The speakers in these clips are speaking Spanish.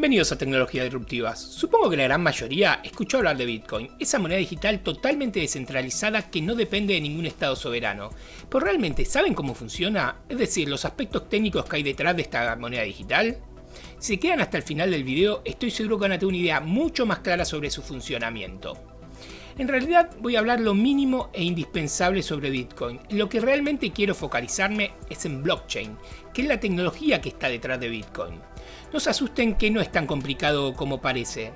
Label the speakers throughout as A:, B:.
A: Bienvenidos a Tecnologías Disruptivas. Supongo que la gran mayoría escuchó hablar de Bitcoin, esa moneda digital totalmente descentralizada que no depende de ningún estado soberano. ¿Pero realmente saben cómo funciona? Es decir, los aspectos técnicos que hay detrás de esta moneda digital. Si se quedan hasta el final del video, estoy seguro que van a tener una idea mucho más clara sobre su funcionamiento. En realidad voy a hablar lo mínimo e indispensable sobre Bitcoin. Lo que realmente quiero focalizarme es en blockchain, que es la tecnología que está detrás de Bitcoin. No se asusten que no es tan complicado como parece.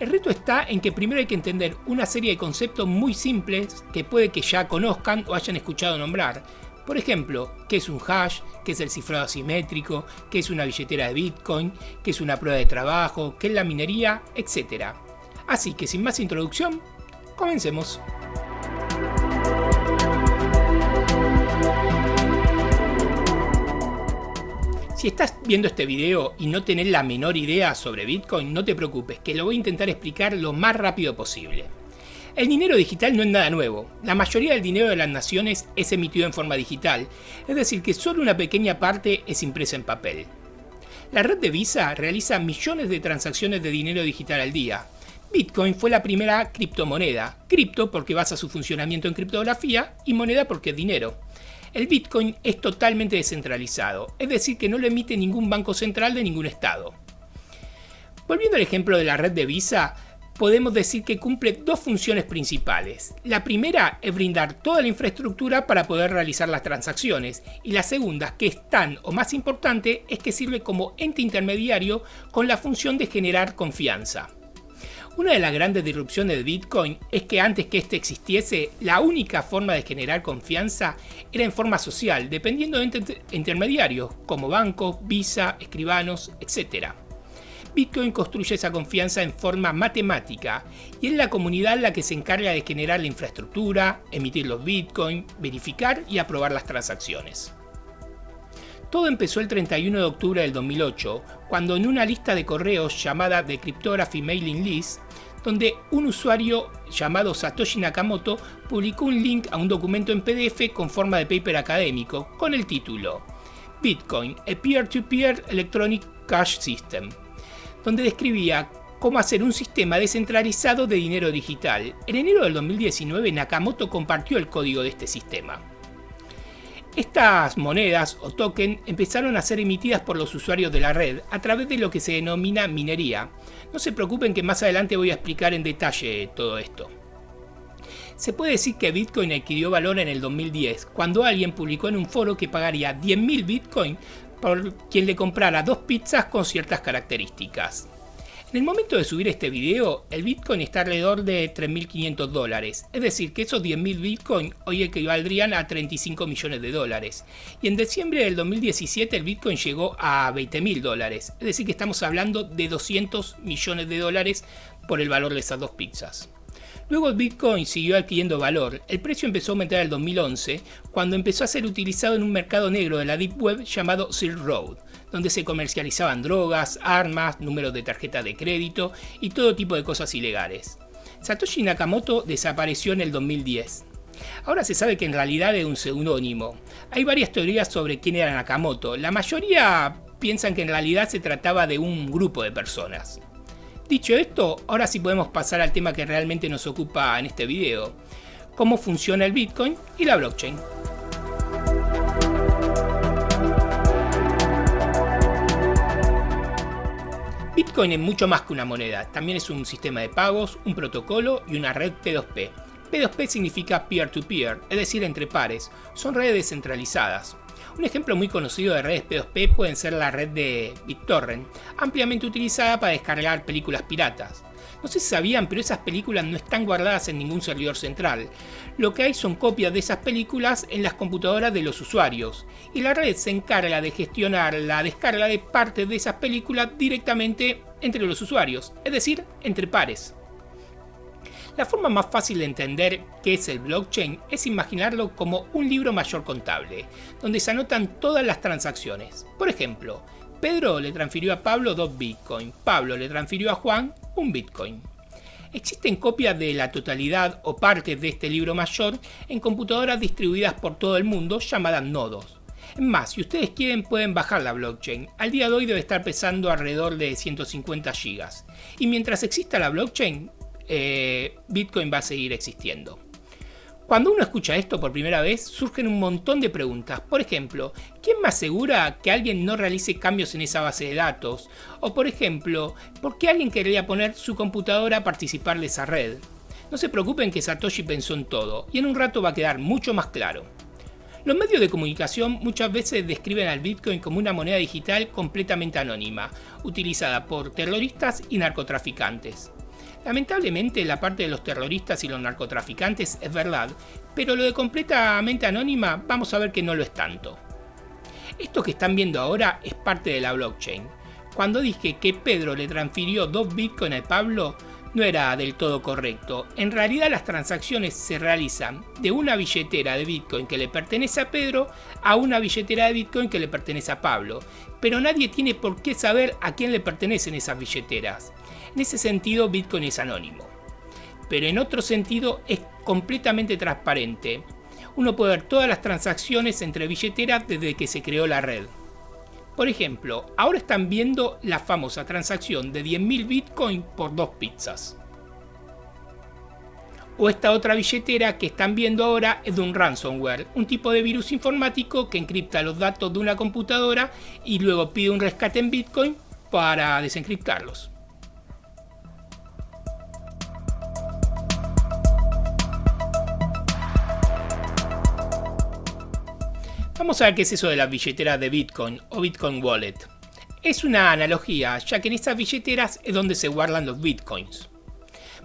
A: El reto está en que primero hay que entender una serie de conceptos muy simples que puede que ya conozcan o hayan escuchado nombrar. Por ejemplo, ¿qué es un hash? ¿Qué es el cifrado asimétrico? ¿Qué es una billetera de Bitcoin? ¿Qué es una prueba de trabajo? ¿Qué es la minería? Etcétera. Así que sin más introducción, comencemos. Si estás viendo este video y no tenés la menor idea sobre Bitcoin, no te preocupes, que lo voy a intentar explicar lo más rápido posible. El dinero digital no es nada nuevo. La mayoría del dinero de las naciones es emitido en forma digital, es decir, que solo una pequeña parte es impresa en papel. La red de Visa realiza millones de transacciones de dinero digital al día. Bitcoin fue la primera criptomoneda. Cripto porque basa su funcionamiento en criptografía y moneda porque es dinero. El Bitcoin es totalmente descentralizado, es decir que no lo emite ningún banco central de ningún estado. Volviendo al ejemplo de la red de Visa, podemos decir que cumple dos funciones principales. La primera es brindar toda la infraestructura para poder realizar las transacciones, y la segunda, que es tan o más importante, es que sirve como ente intermediario con la función de generar confianza. Una de las grandes disrupciones de Bitcoin es que antes que este existiese, la única forma de generar confianza era en forma social, dependiendo de intermediarios como bancos, Visa, escribanos, etc. Bitcoin construye esa confianza en forma matemática y es la comunidad la que se encarga de generar la infraestructura, emitir los Bitcoin, verificar y aprobar las transacciones. Todo empezó el 31 de octubre del 2008, cuando en una lista de correos llamada The Cryptography Mailing List, donde un usuario llamado Satoshi Nakamoto publicó un link a un documento en PDF con forma de paper académico, con el título Bitcoin, a Peer-to-Peer Electronic Cash System, donde describía cómo hacer un sistema descentralizado de dinero digital. En enero del 2019, Nakamoto compartió el código de este sistema. Estas monedas o token empezaron a ser emitidas por los usuarios de la red a través de lo que se denomina minería. No se preocupen que más adelante voy a explicar en detalle todo esto. Se puede decir que Bitcoin adquirió valor en el 2010, cuando alguien publicó en un foro que pagaría 10.000 Bitcoin por quien le comprara 2 pizzas con ciertas características. En el momento de subir este video, el Bitcoin está alrededor de $3.500, es decir que esos 10.000 Bitcoin hoy equivaldrían a 35 millones de dólares. Y en diciembre del 2017 el Bitcoin llegó a $20.000, es decir que estamos hablando de 200 millones de dólares por el valor de esas 2 pizzas. Luego el Bitcoin siguió adquiriendo valor. El precio empezó a aumentar en el 2011, cuando empezó a ser utilizado en un mercado negro de la Deep Web llamado Silk Road, donde se comercializaban drogas, armas, números de tarjeta de crédito y todo tipo de cosas ilegales. Satoshi Nakamoto desapareció en el 2010. Ahora se sabe que en realidad es un seudónimo. Hay varias teorías sobre quién era Nakamoto. La mayoría piensan que en realidad se trataba de un grupo de personas. Dicho esto, ahora sí podemos pasar al tema que realmente nos ocupa en este video: cómo funciona el Bitcoin y la blockchain. Bitcoin es mucho más que una moneda, también es un sistema de pagos, un protocolo y una red P2P. P2P significa peer-to-peer, es decir, entre pares, son redes descentralizadas. Un ejemplo muy conocido de redes P2P pueden ser la red de BitTorrent, ampliamente utilizada para descargar películas piratas. No sé si sabían, pero esas películas no están guardadas en ningún servidor central. Lo que hay son copias de esas películas en las computadoras de los usuarios, y la red se encarga de gestionar la descarga de partes de esas películas directamente entre los usuarios, es decir, entre pares. La forma más fácil de entender qué es el blockchain es imaginarlo como un libro mayor contable, donde se anotan todas las transacciones. Por ejemplo, Pedro le transfirió a Pablo 2 Bitcoin, Pablo le transfirió a Juan 1 Bitcoin. Existen copias de la totalidad o partes de este libro mayor en computadoras distribuidas por todo el mundo llamadas nodos. Es más, si ustedes quieren pueden bajar la blockchain. Al día de hoy debe estar pesando alrededor de 150 gigas. Y mientras exista la blockchain, Bitcoin va a seguir existiendo. Cuando uno escucha esto por primera vez, surgen un montón de preguntas. Por ejemplo, ¿quién me asegura que alguien no realice cambios en esa base de datos? O por ejemplo, ¿por qué alguien querría poner su computadora a participar de esa red? No se preocupen que Satoshi pensó en todo, y en un rato va a quedar mucho más claro. Los medios de comunicación muchas veces describen al Bitcoin como una moneda digital completamente anónima, utilizada por terroristas y narcotraficantes. Lamentablemente la parte de los terroristas y los narcotraficantes es verdad, pero lo de completamente anónima vamos a ver que no lo es tanto. Esto que están viendo ahora es parte de la blockchain. Cuando dije que Pedro le transfirió 2 Bitcoin a Pablo, no era del todo correcto. En realidad las transacciones se realizan de una billetera de Bitcoin que le pertenece a Pedro a una billetera de Bitcoin que le pertenece a Pablo, pero nadie tiene por qué saber a quién le pertenecen esas billeteras. En ese sentido, Bitcoin es anónimo. Pero en otro sentido es completamente transparente. Uno puede ver todas las transacciones entre billeteras desde que se creó la red. Por ejemplo, ahora están viendo la famosa transacción de 10.000 Bitcoin por 2 pizzas. O esta otra billetera que están viendo ahora es de un ransomware, un tipo de virus informático que encripta los datos de una computadora y luego pide un rescate en Bitcoin para desencriptarlos. Vamos a ver qué es eso de las billeteras de Bitcoin o Bitcoin Wallet. Es una analogía, ya que en estas billeteras es donde se guardan los Bitcoins.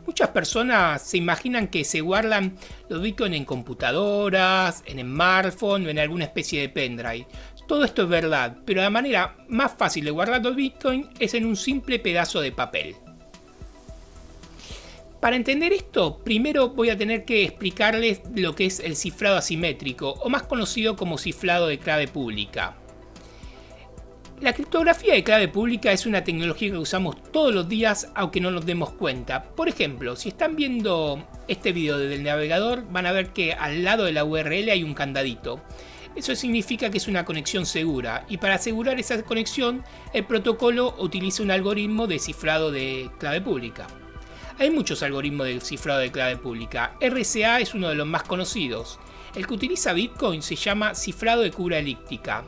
A: Muchas personas se imaginan que se guardan los Bitcoins en computadoras, en smartphone o en alguna especie de pendrive. Todo esto es verdad, pero la manera más fácil de guardar los Bitcoins es en un simple pedazo de papel. Para entender esto, primero voy a tener que explicarles lo que es el cifrado asimétrico, o más conocido como cifrado de clave pública. La criptografía de clave pública es una tecnología que usamos todos los días aunque no nos demos cuenta. Por ejemplo, si están viendo este video desde el navegador, van a ver que al lado de la URL hay un candadito. Eso significa que es una conexión segura, y para asegurar esa conexión, el protocolo utiliza un algoritmo de cifrado de clave pública. Hay muchos algoritmos de cifrado de clave pública. RSA es uno de los más conocidos. El que utiliza Bitcoin se llama cifrado de curva elíptica.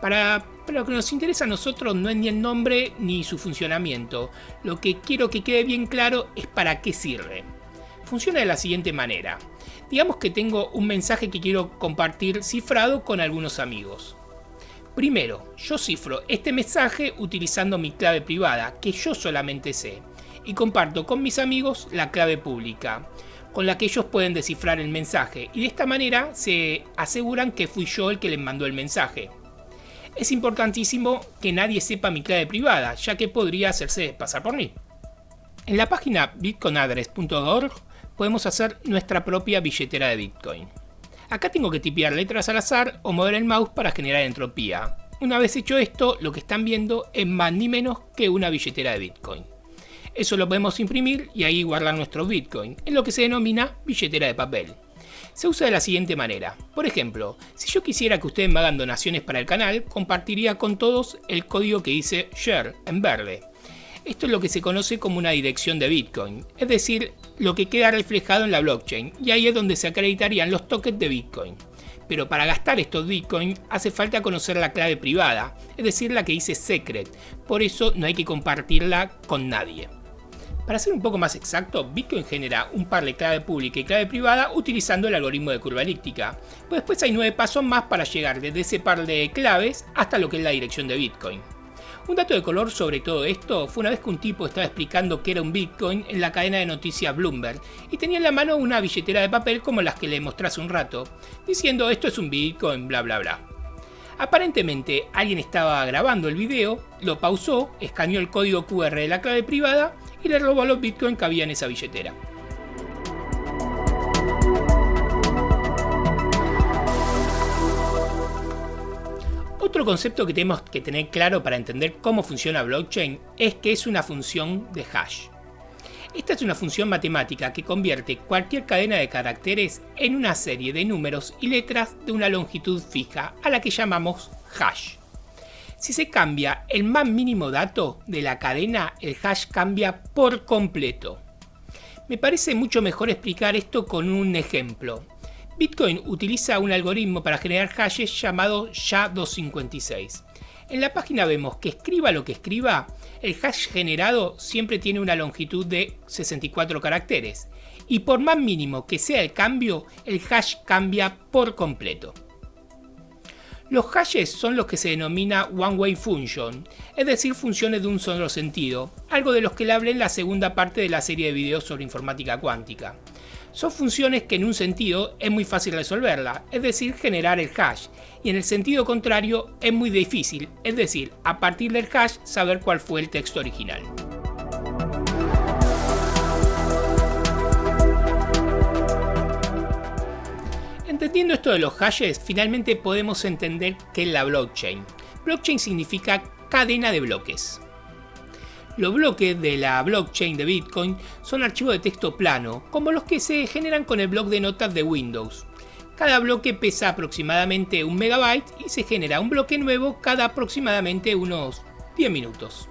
A: Para lo que nos interesa a nosotros no es ni el nombre ni su funcionamiento. Lo que quiero que quede bien claro es para qué sirve. Funciona de la siguiente manera. Digamos que tengo un mensaje que quiero compartir cifrado con algunos amigos. Primero, yo cifro este mensaje utilizando mi clave privada, que yo solamente sé, y comparto con mis amigos la clave pública, con la que ellos pueden descifrar el mensaje, y de esta manera se aseguran que fui yo el que les mandó el mensaje. Es importantísimo que nadie sepa mi clave privada, ya que podría hacerse pasar por mí. En la página bitcoinaddress.org podemos hacer nuestra propia billetera de Bitcoin. Acá tengo que tipear letras al azar o mover el mouse para generar entropía. Una vez hecho esto, lo que están viendo es más ni menos que una billetera de Bitcoin. Eso lo podemos imprimir y ahí guardar nuestros Bitcoin, en lo que se denomina billetera de papel. Se usa de la siguiente manera. Por ejemplo, si yo quisiera que ustedes me hagan donaciones para el canal, compartiría con todos el código que dice Share en verde. Esto es lo que se conoce como una dirección de Bitcoin, es decir, lo que queda reflejado en la blockchain, y ahí es donde se acreditarían los tokens de Bitcoin. Pero para gastar estos Bitcoin hace falta conocer la clave privada, es decir, la que dice Secret, por eso no hay que compartirla con nadie. Para ser un poco más exacto, Bitcoin genera un par de clave pública y clave privada utilizando el algoritmo de curva elíptica. Pues después hay 9 pasos más para llegar desde ese par de claves hasta lo que es la dirección de Bitcoin. Un dato de color sobre todo esto fue una vez que un tipo estaba explicando qué era un Bitcoin en la cadena de noticias Bloomberg y tenía en la mano una billetera de papel como las que le mostré hace un rato, diciendo esto es un Bitcoin, bla bla bla. Aparentemente alguien estaba grabando el video, lo pausó, escaneó el código QR de la clave privada y le robó los Bitcoin que había en esa billetera. Otro concepto que tenemos que tener claro para entender cómo funciona blockchain es que es una función de hash. Esta es una función matemática que convierte cualquier cadena de caracteres en una serie de números y letras de una longitud fija, a la que llamamos hash. Si se cambia el más mínimo dato de la cadena, el hash cambia por completo. Me parece mucho mejor explicar esto con un ejemplo. Bitcoin utiliza un algoritmo para generar hashes llamado SHA-256. En la página vemos que escriba lo que escriba, el hash generado siempre tiene una longitud de 64 caracteres, y por más mínimo que sea el cambio, el hash cambia por completo. Los hashes son los que se denomina one-way function, es decir, funciones de un solo sentido, algo de los que le hablé en la segunda parte de la serie de videos sobre informática cuántica. Son funciones que en un sentido es muy fácil resolverla, es decir, generar el hash, y en el sentido contrario es muy difícil, es decir, a partir del hash saber cuál fue el texto original. Entendiendo esto de los hashes, finalmente podemos entender qué es la blockchain. Blockchain significa cadena de bloques. Los bloques de la blockchain de Bitcoin son archivos de texto plano, como los que se generan con el bloc de notas de Windows. Cada bloque pesa aproximadamente 1 megabyte y se genera un bloque nuevo cada aproximadamente unos 10 minutos.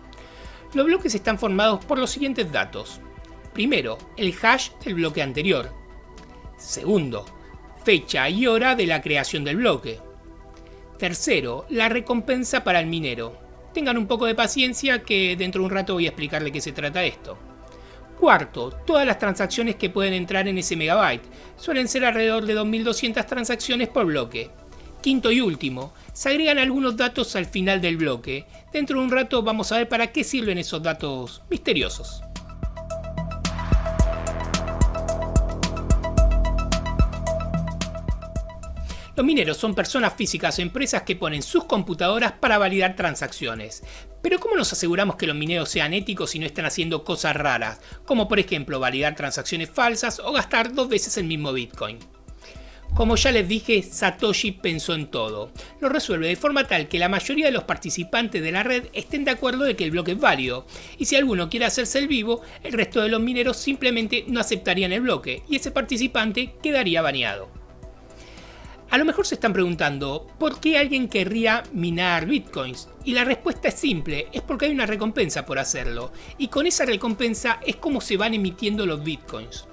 A: Los bloques están formados por los siguientes datos. Primero, el hash del bloque anterior. Segundo, fecha y hora de la creación del bloque. Tercero, la recompensa para el minero. Tengan un poco de paciencia que dentro de un rato voy a explicar de qué se trata esto. Cuarto, todas las transacciones que pueden entrar en ese megabyte. Suelen ser alrededor de 2200 transacciones por bloque. Quinto y último, se agregan algunos datos al final del bloque. Dentro de un rato vamos a ver para qué sirven esos datos misteriosos. Los mineros son personas físicas o empresas que ponen sus computadoras para validar transacciones. Pero ¿cómo nos aseguramos que los mineros sean éticos y no están haciendo cosas raras? Como por ejemplo validar transacciones falsas o gastar 2 veces el mismo Bitcoin. Como ya les dije, Satoshi pensó en todo. Lo resuelve de forma tal que la mayoría de los participantes de la red estén de acuerdo de que el bloque es válido. Y si alguno quiere hacerse el vivo, el resto de los mineros simplemente no aceptarían el bloque y ese participante quedaría baneado. A lo mejor se están preguntando, ¿por qué alguien querría minar bitcoins? Y la respuesta es simple, es porque hay una recompensa por hacerlo, y con esa recompensa es como se van emitiendo los bitcoins.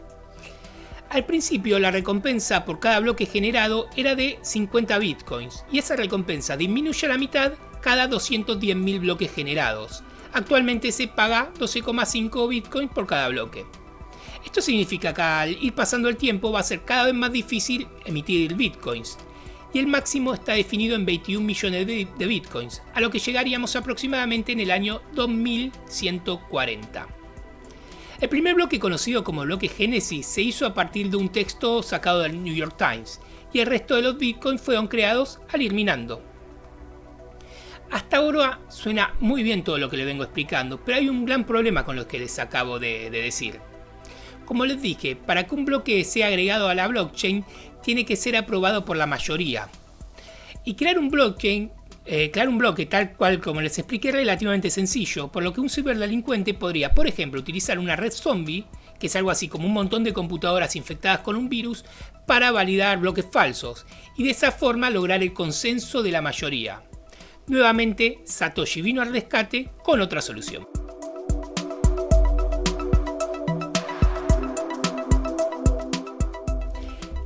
A: Al principio la recompensa por cada bloque generado era de 50 bitcoins, y esa recompensa disminuye a la mitad cada 210.000 bloques generados. Actualmente se paga 12,5 bitcoins por cada bloque. Esto significa que al ir pasando el tiempo va a ser cada vez más difícil emitir bitcoins, y el máximo está definido en 21 millones de bitcoins, a lo que llegaríamos aproximadamente en el año 2140. El primer bloque, conocido como bloque Génesis, se hizo a partir de un texto sacado del New York Times, y el resto de los bitcoins fueron creados al ir minando. Hasta ahora suena muy bien todo lo que les vengo explicando, pero hay un gran problema con lo que les acabo de decir. Como les dije, para que un bloque sea agregado a la blockchain, tiene que ser aprobado por la mayoría. Y crear un bloque tal cual como les expliqué es relativamente sencillo, por lo que un ciberdelincuente podría, por ejemplo, utilizar una red zombie, que es algo así como un montón de computadoras infectadas con un virus, para validar bloques falsos, y de esa forma lograr el consenso de la mayoría. Nuevamente, Satoshi vino al rescate con otra solución.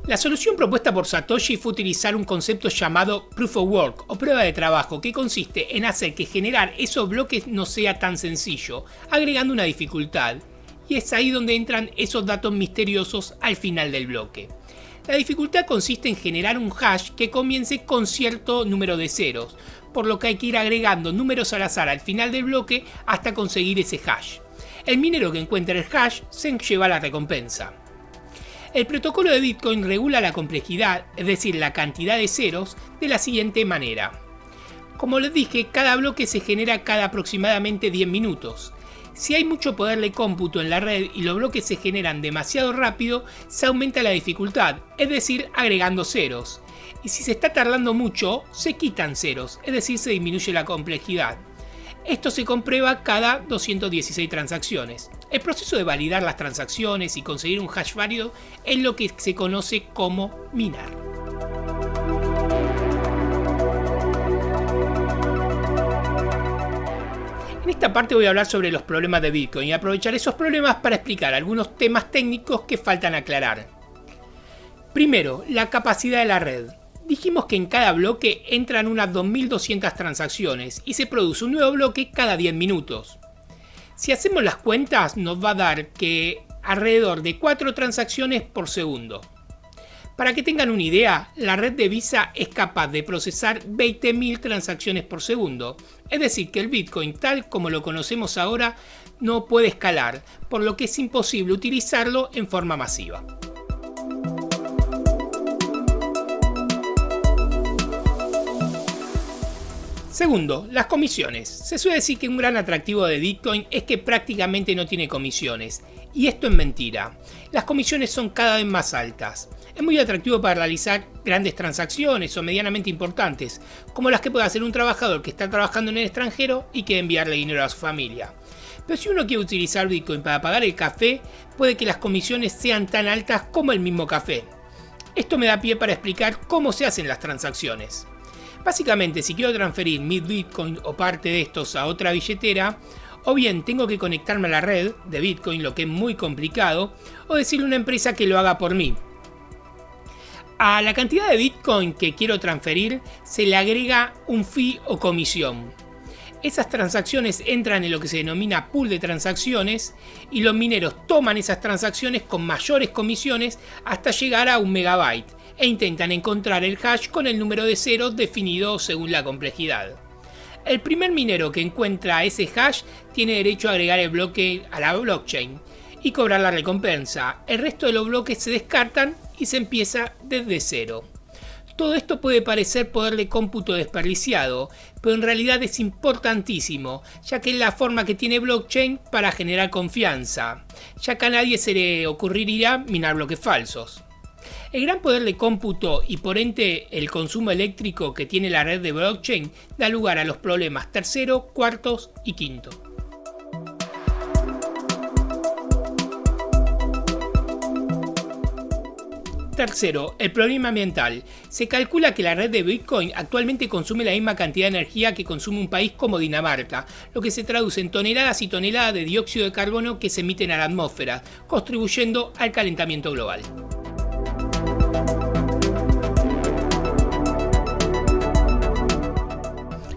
A: La solución propuesta por Satoshi fue utilizar un concepto llamado Proof of Work o prueba de trabajo, que consiste en hacer que generar esos bloques no sea tan sencillo, agregando una dificultad. Y es ahí donde entran esos datos misteriosos al final del bloque. La dificultad consiste en generar un hash que comience con cierto número de ceros, por lo que hay que ir agregando números al azar al final del bloque hasta conseguir ese hash. El minero que encuentre el hash se lleva la recompensa. El protocolo de Bitcoin regula la complejidad, es decir, la cantidad de ceros, de la siguiente manera. Como les dije, cada bloque se genera cada aproximadamente 10 minutos. Si hay mucho poder de cómputo en la red y los bloques se generan demasiado rápido, se aumenta la dificultad, es decir, agregando ceros. Y si se está tardando mucho, se quitan ceros, es decir, se disminuye la complejidad. Esto se comprueba cada 216 transacciones. El proceso de validar las transacciones y conseguir un hash válido es lo que se conoce como minar. En esta parte voy a hablar sobre los problemas de Bitcoin y aprovechar esos problemas para explicar algunos temas técnicos que faltan aclarar. Primero, la capacidad de la red. Dijimos que en cada bloque entran unas 2200 transacciones y se produce un nuevo bloque cada 10 minutos. Si hacemos las cuentas, nos va a dar que alrededor de 4 transacciones por segundo. Para que tengan una idea, la red de Visa es capaz de procesar 20.000 transacciones por segundo. Es decir, que el Bitcoin tal como lo conocemos ahora no puede escalar, por lo que es imposible utilizarlo en forma masiva. Segundo, las comisiones. Se suele decir que un gran atractivo de Bitcoin es que prácticamente no tiene comisiones. Y esto es mentira. Las comisiones son cada vez más altas. Es muy atractivo para realizar grandes transacciones o medianamente importantes, como las que puede hacer un trabajador que está trabajando en el extranjero y quiere enviarle dinero a su familia. Pero si uno quiere utilizar Bitcoin para pagar el café, puede que las comisiones sean tan altas como el mismo café. Esto me da pie para explicar cómo se hacen las transacciones. Básicamente, si quiero transferir mi Bitcoin o parte de estos a otra billetera, o bien tengo que conectarme a la red de Bitcoin, lo que es muy complicado, o decirle a una empresa que lo haga por mí. A la cantidad de Bitcoin que quiero transferir se le agrega un fee o comisión. Esas transacciones entran en lo que se denomina pool de transacciones y los mineros toman esas transacciones con mayores comisiones hasta llegar a 1 megabyte e intentan encontrar el hash con el número de ceros definido según la complejidad. El primer minero que encuentra ese hash tiene derecho a agregar el bloque a la blockchain y cobrar la recompensa. El resto de los bloques se descartan y se empieza desde cero. Todo esto puede parecer poder de cómputo desperdiciado, pero en realidad es importantísimo, ya que es la forma que tiene blockchain para generar confianza, ya que a nadie se le ocurriría minar bloques falsos. El gran poder de cómputo y por ende el consumo eléctrico que tiene la red de blockchain da lugar a los problemas tercero, cuartos y quinto. Tercero, el problema ambiental. Se calcula que la red de Bitcoin actualmente consume la misma cantidad de energía que consume un país como Dinamarca, lo que se traduce en toneladas y toneladas de dióxido de carbono que se emiten a la atmósfera, contribuyendo al calentamiento global.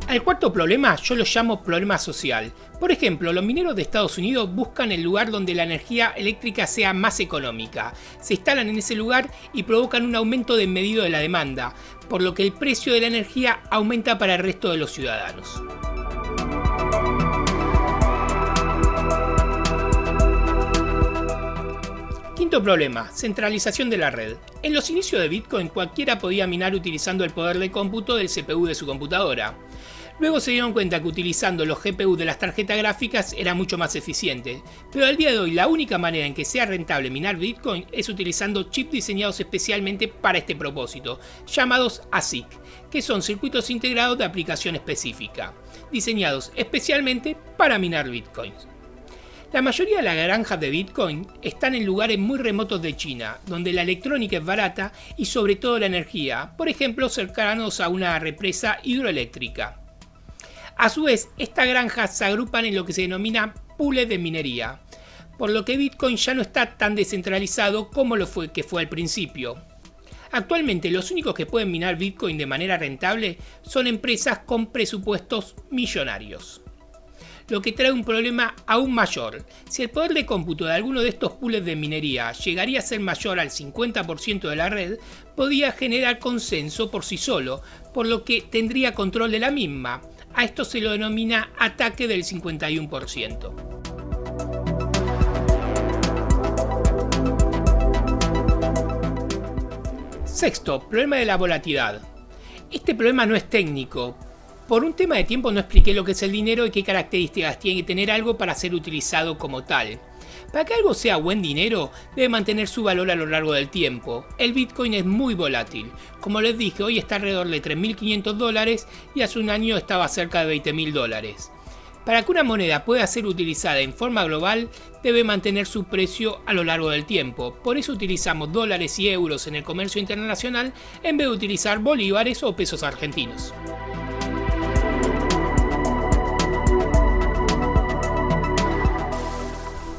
A: Al cuarto problema yo lo llamo problema social. Por ejemplo, los mineros de Estados Unidos buscan el lugar donde la energía eléctrica sea más económica. Se instalan en ese lugar y provocan un aumento desmedido de la demanda, por lo que el precio de la energía aumenta para el resto de los ciudadanos. Quinto problema, centralización de la red. En los inicios de Bitcoin cualquiera podía minar utilizando el poder de cómputo del CPU de su computadora. Luego se dieron cuenta que utilizando los GPU de las tarjetas gráficas era mucho más eficiente, pero al día de hoy la única manera en que sea rentable minar Bitcoin es utilizando chips diseñados especialmente para este propósito, llamados ASIC, que son circuitos integrados de aplicación específica, diseñados especialmente para minar Bitcoins. La mayoría de las granjas de Bitcoin están en lugares muy remotos de China, donde la electrónica es barata y sobre todo la energía, por ejemplo cercanos a una represa hidroeléctrica. A su vez, estas granjas se agrupan en lo que se denomina pools de minería, por lo que Bitcoin ya no está tan descentralizado como lo fue al principio. Actualmente los únicos que pueden minar Bitcoin de manera rentable son empresas con presupuestos millonarios. Lo que trae un problema aún mayor. Si el poder de cómputo de alguno de estos pools de minería llegaría a ser mayor al 50% de la red, podría generar consenso por sí solo, por lo que tendría control de la misma. A esto se lo denomina ataque del 51%. Sexto, problema de la volatilidad. Este problema no es técnico. Por un tema de tiempo no expliqué lo que es el dinero y qué características tiene que tener algo para ser utilizado como tal. Para que algo sea buen dinero, debe mantener su valor a lo largo del tiempo. El Bitcoin es muy volátil. Como les dije, hoy está alrededor de $3.500 y hace un año estaba cerca de $20.000. Para que una moneda pueda ser utilizada en forma global, debe mantener su precio a lo largo del tiempo. Por eso utilizamos dólares y euros en el comercio internacional en vez de utilizar bolívares o pesos argentinos.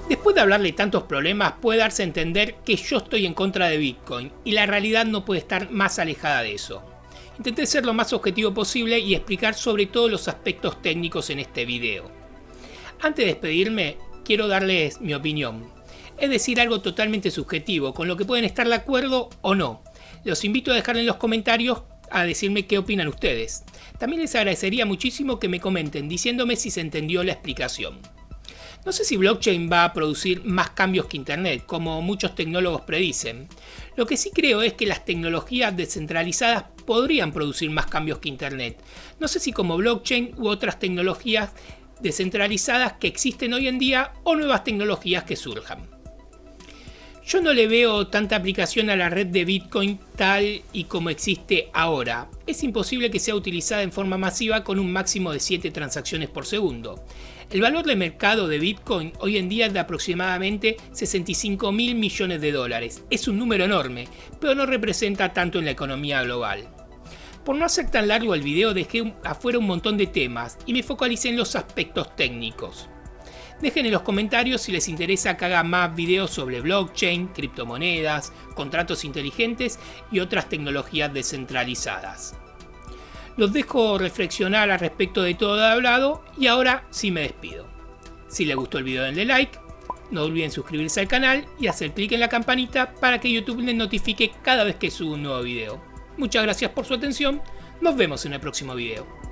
A: Después de hablarle tantos problemas, puede darse a entender que yo estoy en contra de Bitcoin, y la realidad no puede estar más alejada de eso. Intenté ser lo más objetivo posible y explicar sobre todos los aspectos técnicos en este video. Antes de despedirme, quiero darles mi opinión. Es decir, algo totalmente subjetivo, con lo que pueden estar de acuerdo o no. Los invito a dejar en los comentarios a decirme qué opinan ustedes. También les agradecería muchísimo que me comenten diciéndome si se entendió la explicación. No sé si blockchain va a producir más cambios que Internet, como muchos tecnólogos predicen. Lo que sí creo es que las tecnologías descentralizadas podrían producir más cambios que Internet. No sé si como blockchain u otras tecnologías descentralizadas que existen hoy en día o nuevas tecnologías que surjan. Yo no le veo tanta aplicación a la red de Bitcoin tal y como existe ahora. Es imposible que sea utilizada en forma masiva con un máximo de 7 transacciones por segundo. El valor de mercado de Bitcoin hoy en día es de aproximadamente 65 mil millones de dólares. Es un número enorme, pero no representa tanto en la economía global. Por no hacer tan largo el video, dejé afuera un montón de temas y me focalicé en los aspectos técnicos. Dejen en los comentarios si les interesa que haga más videos sobre blockchain, criptomonedas, contratos inteligentes y otras tecnologías descentralizadas. Los dejo reflexionar al respecto de todo lo hablado y ahora sí me despido. Si les gustó el video denle like, no olviden suscribirse al canal y hacer clic en la campanita para que YouTube les notifique cada vez que subo un nuevo video. Muchas gracias por su atención, nos vemos en el próximo video.